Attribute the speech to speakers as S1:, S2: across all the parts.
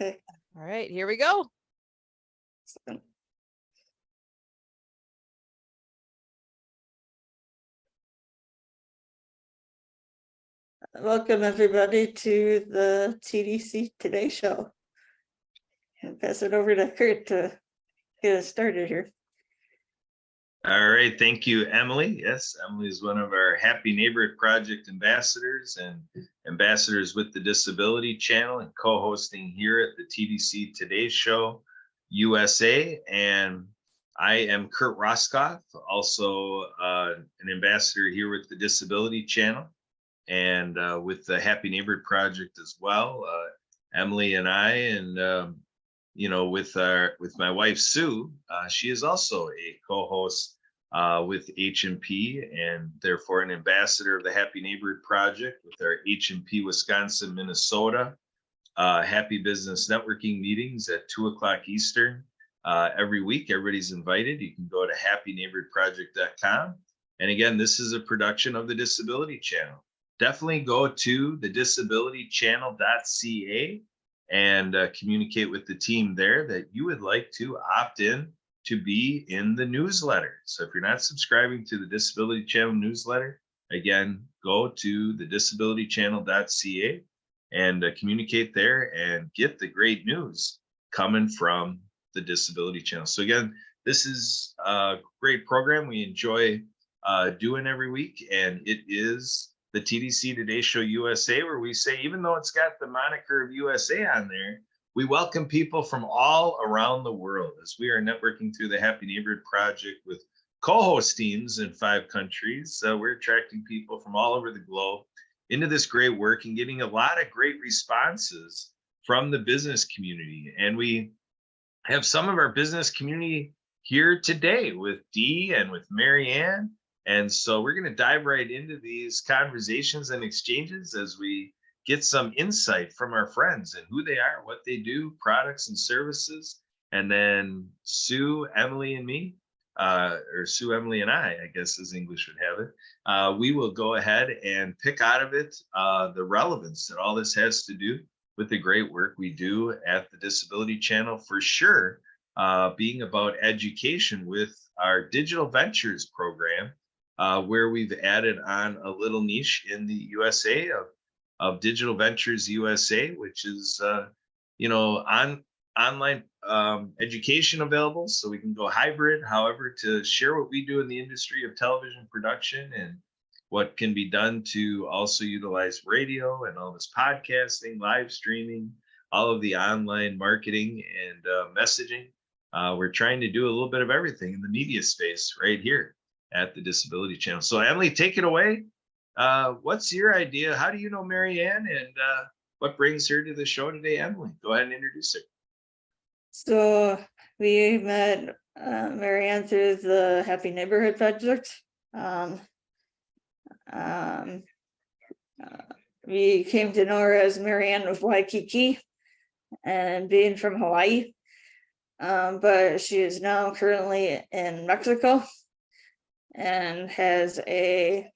S1: Okay.
S2: All right, here we go.
S1: Welcome everybody to the TDC Today Show. I'll pass it over to Kurt to get us started here.
S3: All right, thank you, Emily. Yes, Emily is one of our Happy Neighborhood Project ambassadors and ambassadors with the Disability Channel and co-hosting here at the TDC Today Show USA. And I am Kurt Roskoff, also an ambassador here with the Disability Channel and with the Happy Neighborhood Project as well. Emily and I, and you know, with my wife Sue, she is also a co-host with H&P and therefore an ambassador of the Happy Neighborhood Project with our H&P Wisconsin, Minnesota Happy Business Networking meetings at 2:00 Eastern every week. Everybody's invited. You can go to happyneighborhoodproject.com. And again, this is a production of the Disability Channel. Definitely go to the disabilitychannel.ca and communicate with the team there that you would like to opt in to be in the newsletter. So if you're not subscribing to the Disability Channel newsletter, again, go to the disabilitychannel.ca and communicate there and get the great news coming from the Disability Channel. So again, this is a great program we enjoy doing every week, and it is the TDC Today Show USA, where we say, even though it's got the moniker of USA on there, we welcome people from all around the world as we are networking through the Happy Neighborhood Project with co-host teams in 5 countries. So we're attracting people from all over the globe into this great work and getting a lot of great responses from the business community. And we have some of our business community here today with Dee and with Marianne. And so we're going to dive right into these conversations and exchanges as we get some insight from our friends and who they are, what they do, products and services. And then Sue, Emily, and me, or Sue, Emily, and I guess as English would have it, we will go ahead and pick out of it the relevance that all this has to do with the great work we do at the Disability Channel, for sure, being about education with our Digital Ventures program, where we've added on a little niche in the USA of Digital Ventures USA, which is, you know, online education available. So we can go hybrid, however, to share what we do in the industry of television production and what can be done to also utilize radio and all this podcasting, live streaming, all of the online marketing and messaging. We're trying to do a little bit of everything in the media space right here at the Disability Channel. So Emily, take it away. What's your idea? How do you know Marianne, and what brings her to the show today? Emily, go ahead and introduce her.
S1: So we met Marianne through the Happy Neighborhood Project. We came to know her as Marianne of Waikiki and being from Hawaii, but she is now currently in Mexico and has a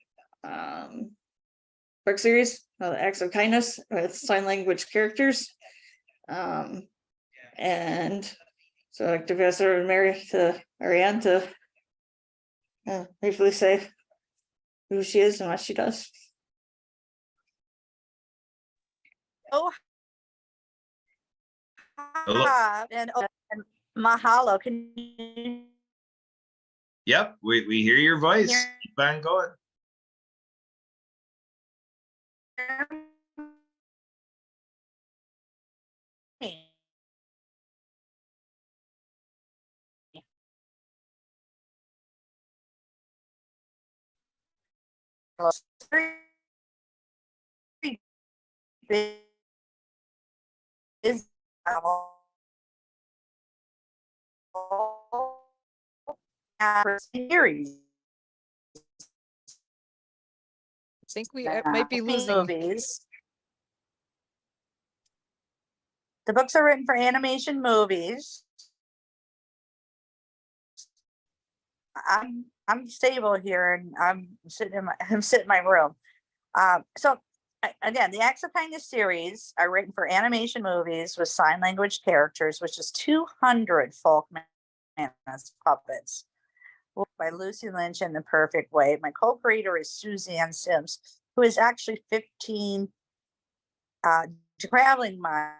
S1: book series called Acts of Kindness with sign language characters. And so I'd like to pass over to Marianne to briefly say who she is and what she does.
S2: Oh,
S3: Hello.
S2: and mahalo. Can you?
S3: Yep, we hear your voice. Keep on going.
S2: Series. I think we might be losing
S4: movies. The books are written for animation movies. I'm stable here, and I'm sitting in my room. So Again, the Acts of Kindness series are written for animation movies with sign language characters, which is 200 folk Manus puppets by Lucy Lynch in The Perfect Way. My co-creator is Suzanne Sims, who is actually 15 traveling my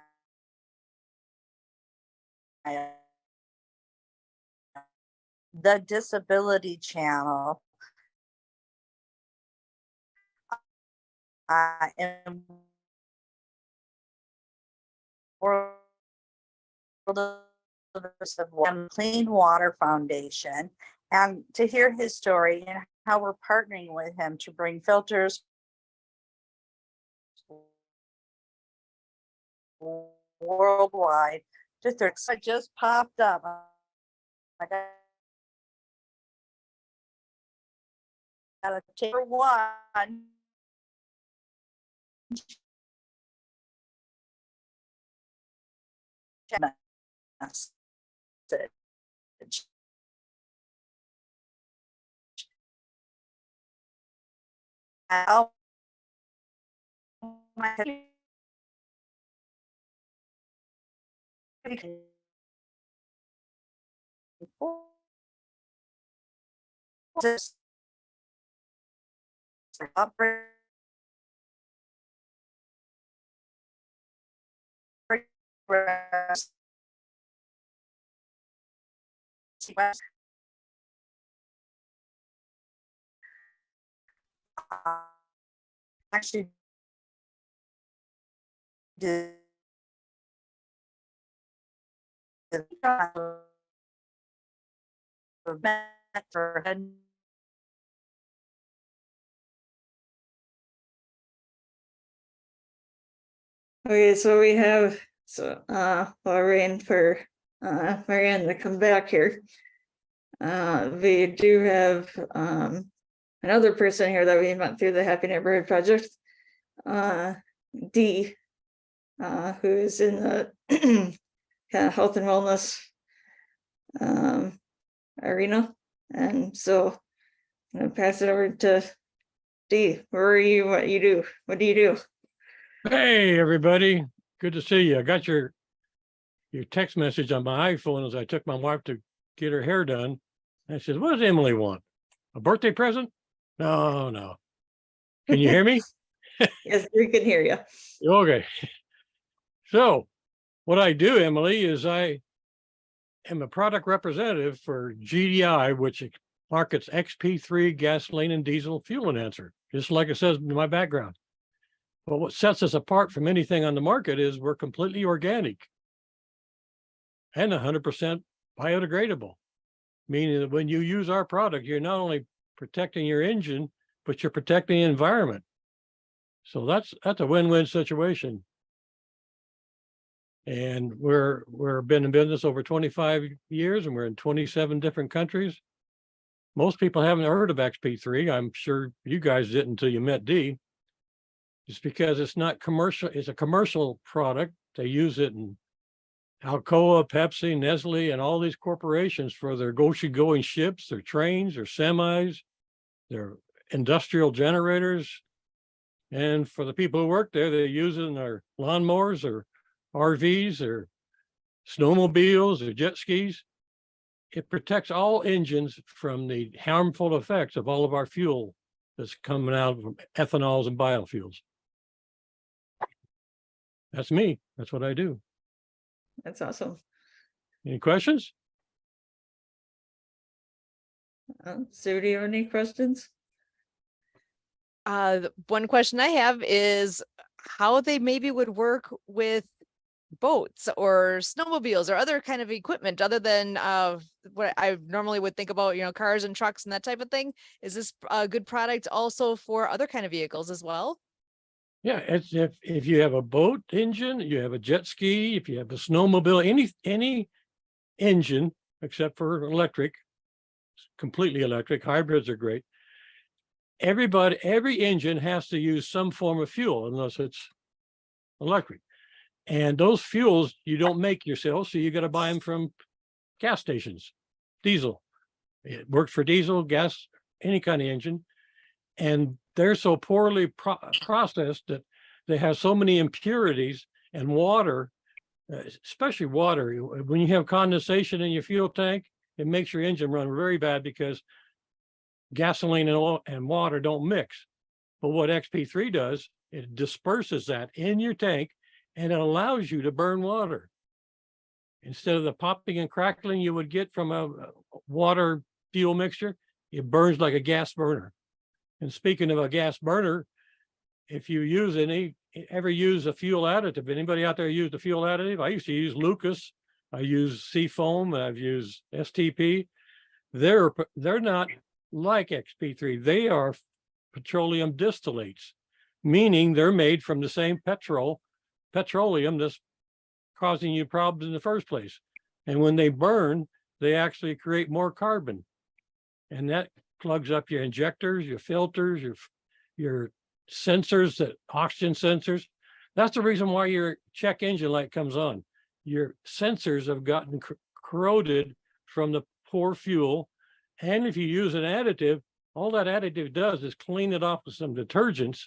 S4: the Disability Channel. And World of Clean Water Foundation, and to hear his story and how we're partnering with him to bring filters worldwide to 30. I just popped up. I gotta take one. Oh, my. Just actually did for head.
S1: Okay, so we have, Lorraine for, Marianne to come back here. We do have, another person here that we went through the Happy Neighborhood Project. Dee, who is in the kind of health and wellness arena. And so I'm gonna pass it over to Dee. Where are you? What you do? What do you do?
S5: Hey, everybody. Good to see you. I got your text message on my iPhone as I took my wife to get her hair done. I said, what does Emily want? A birthday present? No. Can you hear me?
S1: Yes, we can hear you.
S5: Okay. So what I do, Emily, is I am a product representative for GDI, which markets XP3 gasoline and diesel fuel enhancer, just like it says in my background. But what sets us apart from anything on the market is we're completely organic and 100% biodegradable, meaning that when you use our product, you're not only protecting your engine, but you're protecting the environment. So that's a win-win situation. And we're been in business over 25 years, and we're in 27 different countries. Most people haven't heard of XP3. I'm sure you guys didn't until you met Dee. It's because it's not commercial. It's a commercial product. They use it in Alcoa, Pepsi, Nestle, and all these corporations for their ocean-going ships, their trains, their semis, their industrial generators. And for the people who work there, they use it in their lawnmowers or RVs or snowmobiles or jet skis. It protects all engines from the harmful effects of all of our fuel that's coming out from ethanols and biofuels. That's me. That's what I do.
S1: That's awesome.
S5: Any questions?
S1: Sue, do you have any questions?
S2: One question I have is how they maybe would work with boats or snowmobiles or other kind of equipment other than what I normally would think about, cars and trucks and that type of thing. Is this a good product also for other kind of vehicles as well?
S5: Yeah, it's if you have a boat engine, you have a jet ski, if you have a snowmobile, any engine except for electric, completely electric, hybrids are great. Every engine has to use some form of fuel unless it's electric. And those fuels you don't make yourself, so you got to buy them from gas stations. Diesel. It works for diesel, gas, any kind of engine. And they're so poorly processed that they have so many impurities, and water, especially water. When you have condensation in your fuel tank, it makes your engine run very bad because gasoline and oil and water don't mix. But what XP3 does, it disperses that in your tank, and it allows you to burn water. Instead of the popping and crackling you would get from a water fuel mixture, it burns like a gas burner. And speaking of a gas burner, if you ever use a fuel additive, anybody out there use the fuel additive? I used to use Lucas. I use Seafoam. I've used STP. They're not like XP3. They are petroleum distillates, meaning they're made from the same petroleum that's causing you problems in the first place. And when they burn, they actually create more carbon. And that plugs up your injectors, your filters, your sensors, that oxygen sensors. That's the reason why your check engine light comes on. Your sensors have gotten corroded from the poor fuel. And if you use an additive, all that additive does is clean it off with some detergents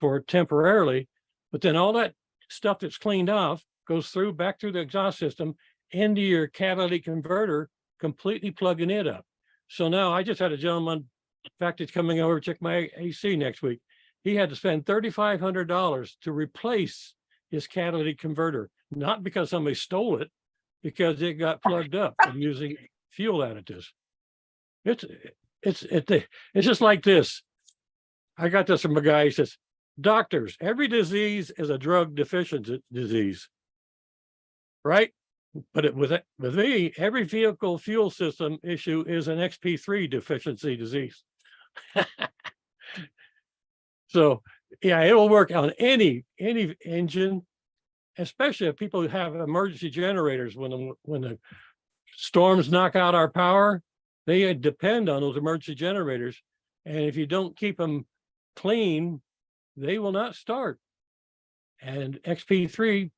S5: for temporarily, but then all that stuff that's cleaned off goes back through the exhaust system into your catalytic converter, completely plugging it up. So now I just had a gentleman, in fact, it's coming over to check my AC next week. He had to spend $3,500 to replace his catalytic converter, not because somebody stole it, because it got plugged up from using fuel additives. It's just like this. I got this from a guy. He says, doctors, every disease is a drug deficiency disease, right? But with me, every vehicle fuel system issue is an XP3 deficiency disease. So yeah, it will work on any engine, especially if people have emergency generators. When the storms knock out our power, they depend on those emergency generators. And if you don't keep them clean, they will not start. And XP3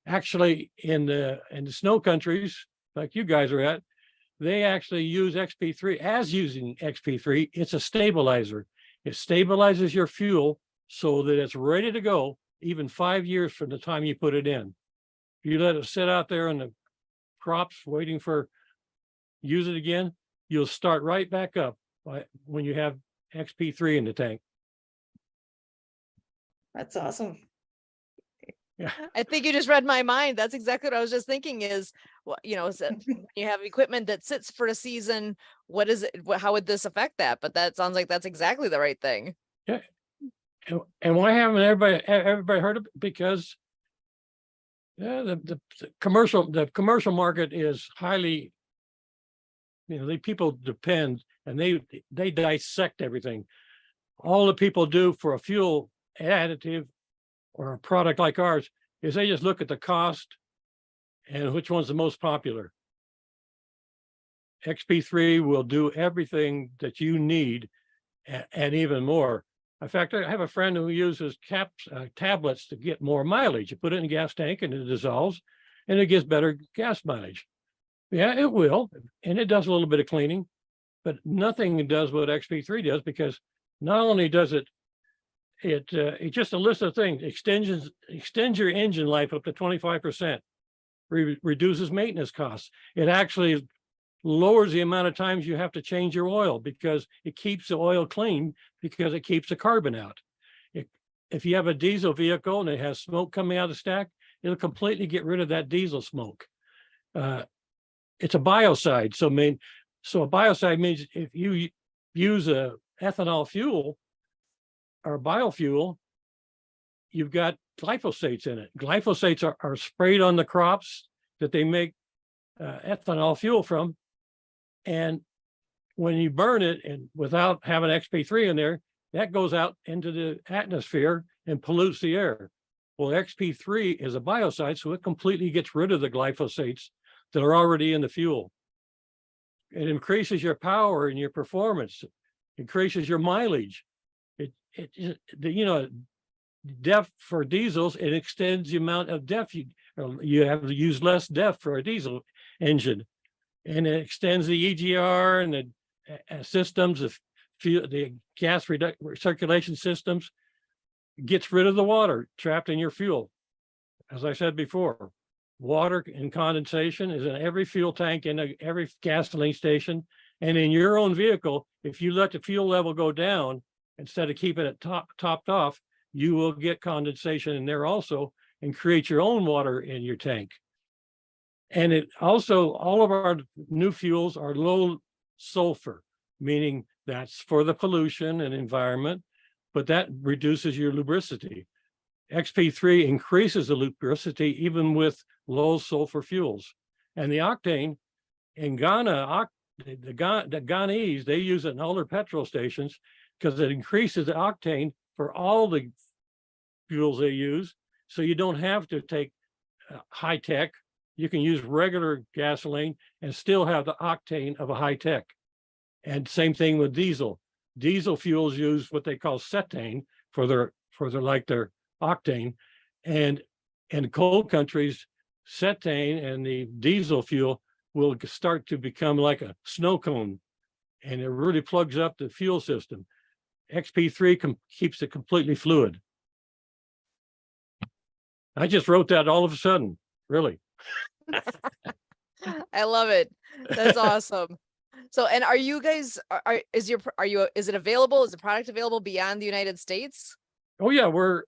S5: actually in the snow countries like you guys are at, they actually use XP3 as using XP3. It's a stabilizer. It stabilizes your fuel so that it's ready to go even 5 years from the time you put it in. If you let it sit out there in the crops waiting for use it again, you'll start right back up when you have XP3 in the tank.
S1: That's awesome.
S5: Yeah.
S2: I think you just read my mind. That's exactly what I was just thinking is, well, you have equipment that sits for a season. What is it? How would this affect that? But that sounds like that's exactly the right thing.
S5: Yeah. And why haven't everybody heard of it? Because the commercial market is highly, people depend and they dissect everything. All the people do for a fuel additive or a product like ours is they just look at the cost and which one's the most popular. XP3 will do everything that you need and even more. In fact, I have a friend who uses tablets to get more mileage. You put it in a gas tank and it dissolves and it gives better gas mileage. Yeah, it will. And it does a little bit of cleaning, but nothing does what XP3 does, because not only does it's just a list of things. Extends your engine life up to 25%, reduces maintenance costs. It actually lowers the amount of times you have to change your oil because it keeps the oil clean, because it keeps the carbon out. If you have a diesel vehicle and it has smoke coming out of the stack, it'll completely get rid of that diesel smoke. It's a biocide. So a biocide means if you use a ethanol fuel or biofuel, you've got glyphosates in it. Glyphosates are sprayed on the crops that they make ethanol fuel from. And when you burn it and without having XP3 in there, that goes out into the atmosphere and pollutes the air. Well, XP3 is a biocide, so it completely gets rid of the glyphosates that are already in the fuel. It increases your power and your performance, increases your mileage. DEF for diesels, it extends the amount of DEF you have to use less DEF for a diesel engine, and it extends the EGR and the systems, the fuel, the circulation systems, gets rid of the water trapped in your fuel. As I said before, water and condensation is in every fuel tank, in every gasoline station, and in your own vehicle. If you let the fuel level go down instead of keeping it topped off, you will get condensation in there also and create your own water in your tank. And it also, all of our new fuels are low sulfur, meaning that's for the pollution and environment, but that reduces your lubricity. XP3 increases the lubricity even with low sulfur fuels. And the octane in Ghana, the Ghanese, they use it in all their petrol stations because it increases the octane for all the fuels they use. So you don't have to take high tech. You can use regular gasoline and still have the octane of a high tech. And same thing with diesel. Diesel fuels use what they call cetane for their octane. And in cold countries, cetane and the diesel fuel will start to become like a snow cone, and it really plugs up the fuel system. XP3 keeps it completely fluid. I just wrote that all of a sudden, really.
S2: I love it. That's awesome. So, and are you guys, is it available? Is the product available beyond the United States?
S5: Oh yeah, we're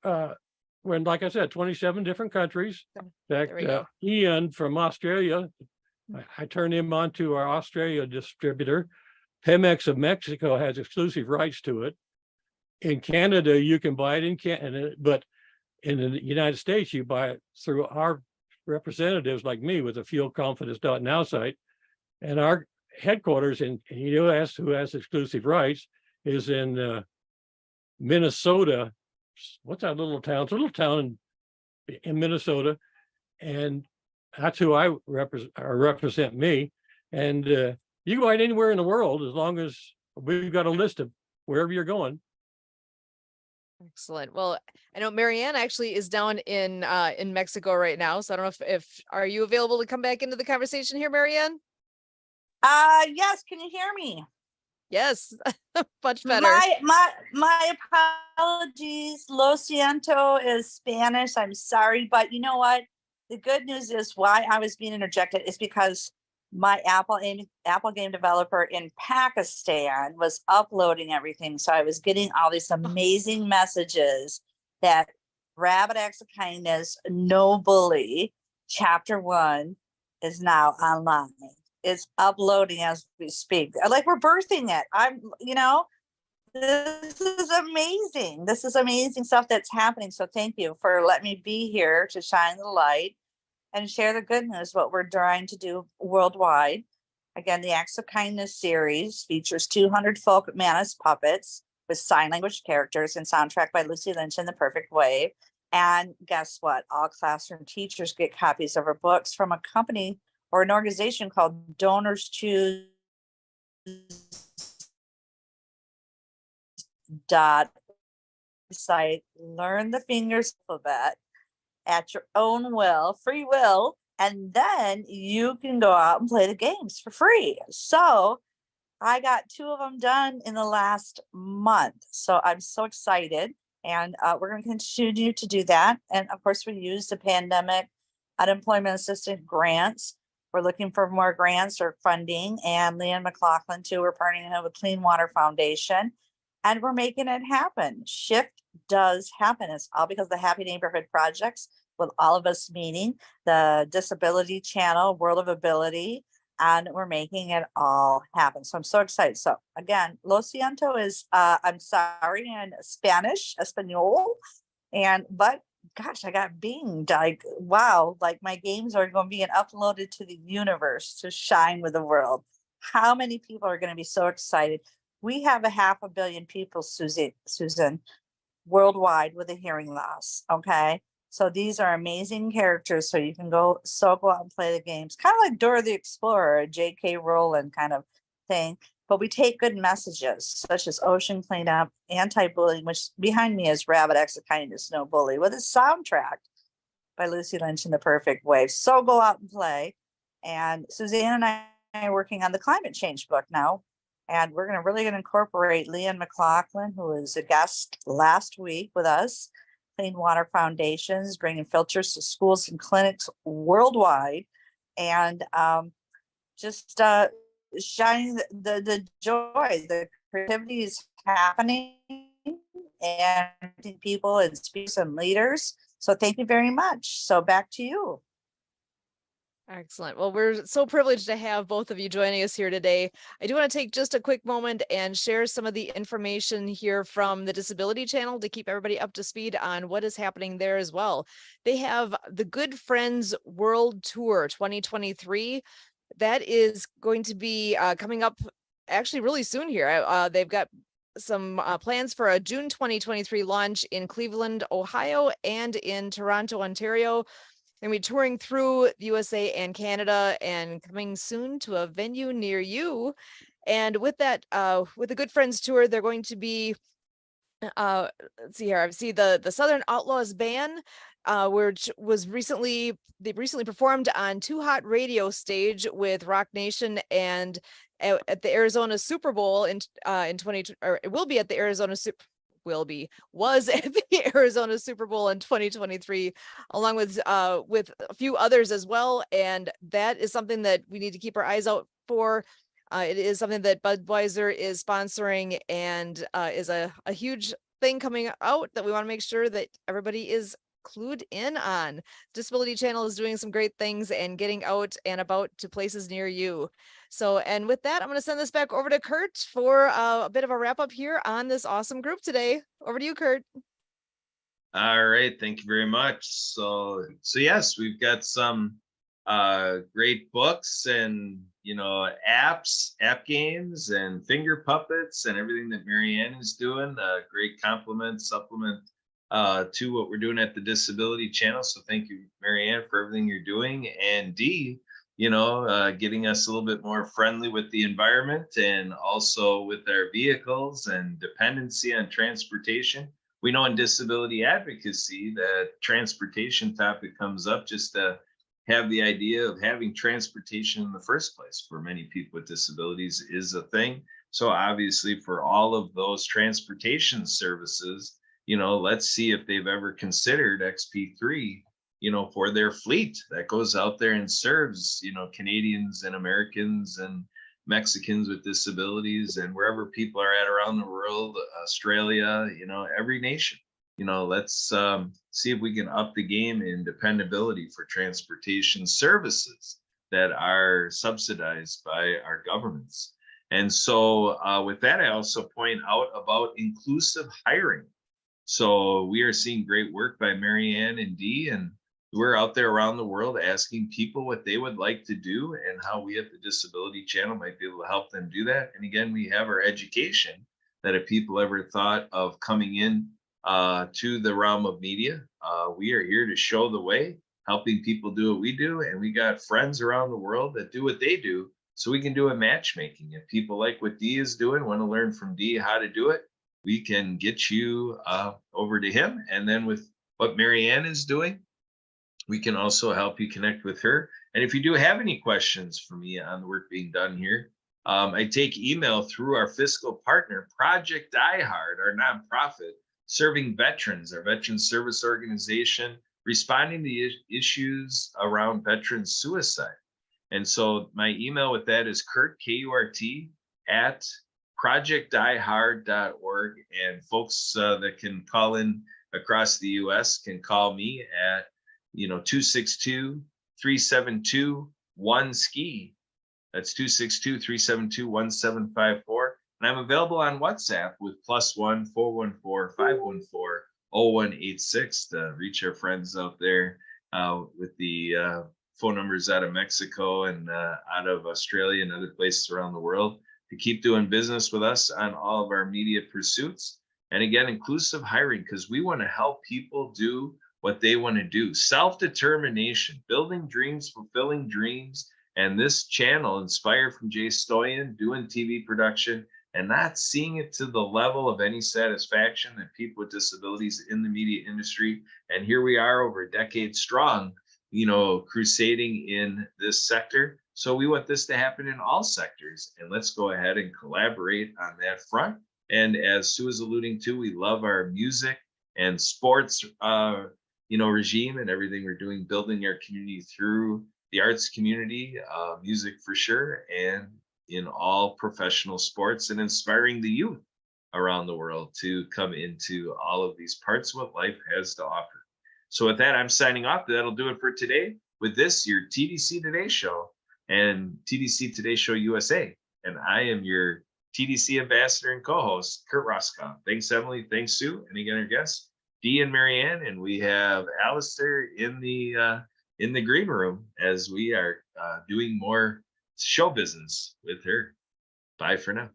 S5: in, like I said, 27 different countries. In
S2: There we
S5: fact,
S2: go.
S5: Ian from Australia, I turned him on to our Australia distributor. Pemex of Mexico has exclusive rights to it. In Canada, you can buy it in Canada, but in the United States, you buy it through our representatives like me with the fuelconfidence.now site. And our headquarters in the US, who has exclusive rights, is in Minnesota. What's that little town? It's a little town in Minnesota. And that's who I represent me. And you can buy it anywhere in the world as long as we've got a list of wherever you're going.
S2: Excellent. Well, I know Marianne actually is down in Mexico right now. So I don't know if are you available to come back into the conversation here, Marianne?
S4: Yes, can you hear me?
S2: Yes, much better.
S4: My apologies. Lo siento is Spanish. I'm sorry, but you know what? The good news is why I was being interjected is because my Apple game developer in Pakistan was uploading everything. So I was getting all these amazing messages that Rabbit Acts of Kindness, No Bully, Chapter 1 is now online. It's uploading as we speak. Like we're birthing it. This is amazing. This is amazing stuff that's happening. So thank you for letting me be here to shine the light and share the good news, what we're trying to do worldwide. Again, the Acts of Kindness series features 200 folk Manus puppets with sign language characters and soundtrack by Lucy Lynch and The Perfect Wave. And guess what? All classroom teachers get copies of our books from a company or an organization called Donors Choose site. Learn the fingers alphabet at your own will, free will, and then you can go out and play the games for free. So I got 2 of them done in the last month. So I'm so excited, and we're going to continue to do that. And of course, we use the pandemic unemployment assistance grants. We're looking for more grants or funding, and Leanne McLaughlin too. We're partnering with Clean Water Foundation, and we're making it happen. Shift does happen. It's all because of the Happy Neighborhood projects, with all of us meeting the Disability Channel, World of Ability, and we're making it all happen. So I'm so excited. So again, Lo siento is I'm sorry in Spanish, Espanol, but gosh, I got binged. Like, wow, like my games are going to be uploaded to the universe to shine with the world. How many people are going to be so excited? We have 500 million people, Susan, worldwide with a hearing loss. Okay. So these are amazing characters. So you can go out and play the games, kind of like Dora the Explorer, a J.K. Rowling kind of thing. But we take good messages such as ocean cleanup, anti-bullying, which behind me is Rabbit Acts of Kindness, No Bully, with a soundtrack by Lucy Lynch and The Perfect Wave. So go out and play. And Suzanne and I are working on the climate change book now. And we're really going to incorporate Leanne McLaughlin, who was a guest last week with us. Clean Water Foundations, bringing filters to schools and clinics worldwide. And just shining the joy, the creativity is happening, and people and speakers and leaders. So thank you very much. So back to you.
S2: Excellent. Well, we're so privileged to have both of you joining us here today. I do want to take just a quick moment and share some of the information here from the Disability Channel to keep everybody up to speed on what is happening there as well. They have the Good Friends World Tour 2023. That is going to be coming up actually really soon here. They've got some plans for a June 2023 launch in Cleveland, Ohio, and in Toronto, Ontario. They're going to be touring through the USA and Canada and coming soon to a venue near you. And with that, with the Good Friends Tour, they're going to be, let's see here, I see the Southern Outlaws Band, which they recently performed on Too Hot Radio stage with Rock Nation, and at the Arizona Super Bowl in 20, or it will be at the Arizona was at the Arizona Super Bowl in 2023, along with a few others as well. And that is something that we need to keep our eyes out for. It is something that Budweiser is sponsoring, and is a huge thing coming out that we want to make sure that everybody is clued in on. Disability Channel is doing some great things and getting out and about to places near you. So, and with that, I'm going to send this back over to Kurt for a bit of a wrap up here on this awesome group today. Over to you, Kurt.
S3: All right, thank you very much. So yes, we've got some great books and app games and finger puppets and everything that Marianne is doing. Great supplement to what we're doing at the Disability Channel. So thank you, Marianne, for everything you're doing. And Dee, getting us a little bit more friendly with the environment and also with our vehicles and dependency on transportation. We know in disability advocacy that transportation topic comes up just to have the idea of having transportation in the first place for many people with disabilities is a thing. So obviously for all of those transportation services, let's see if they've ever considered XP3, for their fleet that goes out there and serves, Canadians and Americans and Mexicans with disabilities and wherever people are at around the world, Australia, every nation. Let's see if we can up the game in dependability for transportation services that are subsidized by our governments. And so with that, I also point out about inclusive hiring. So we are seeing great work by Marianne and Dee, and we're out there around the world asking people what they would like to do and how we at the Disability Channel might be able to help them do that. And again, we have our education that if people ever thought of coming in to the realm of media, we are here to show the way, helping people do what we do. And we got friends around the world that do what they do, so we can do a matchmaking. If people like what Dee is doing, want to learn from Dee how to do it, we can get you over to him. And then with what Marianne is doing, we can also help you connect with her. And if you do have any questions for me on the work being done here, I take email through our fiscal partner, Project Die Hard, our nonprofit serving veterans, our veteran service organization, responding to issues around veteran suicide. And so my email with that is Kurt, K-U-R-T, at projectdiehard.org. And folks that can call in across the US can call me at 262-372-1SKI. That's 262-372-1754. And I'm available on WhatsApp with +1 414-514-0186 to reach our friends out there with the phone numbers out of Mexico and out of Australia and other places around the world to keep doing business with us on all of our media pursuits. And again, inclusive hiring, because we want to help people do what they want to do. Self-determination, building dreams, fulfilling dreams. And this channel, inspired from Jay Stoyan, doing TV production and not seeing it to the level of any satisfaction that people with disabilities in the media industry. And here we are over a decade strong, crusading in this sector. So we want this to happen in all sectors, and let's go ahead and collaborate on that front. And as Sue is alluding to, we love our music and sports, regime and everything we're doing, building our community through the arts community, music for sure, and in all professional sports, and inspiring the youth around the world to come into all of these parts of what life has to offer. So with that, I'm signing off. That'll do it for today. With this, your TDC Today Show and TDC Today Show USA. And I am your TDC ambassador and co-host, Kurt Roskoff. Thanks, Emily. Thanks, Sue. And again, our guests, Dee and Marianne. And we have Alistair in the green room as we are doing more show business with her. Bye for now.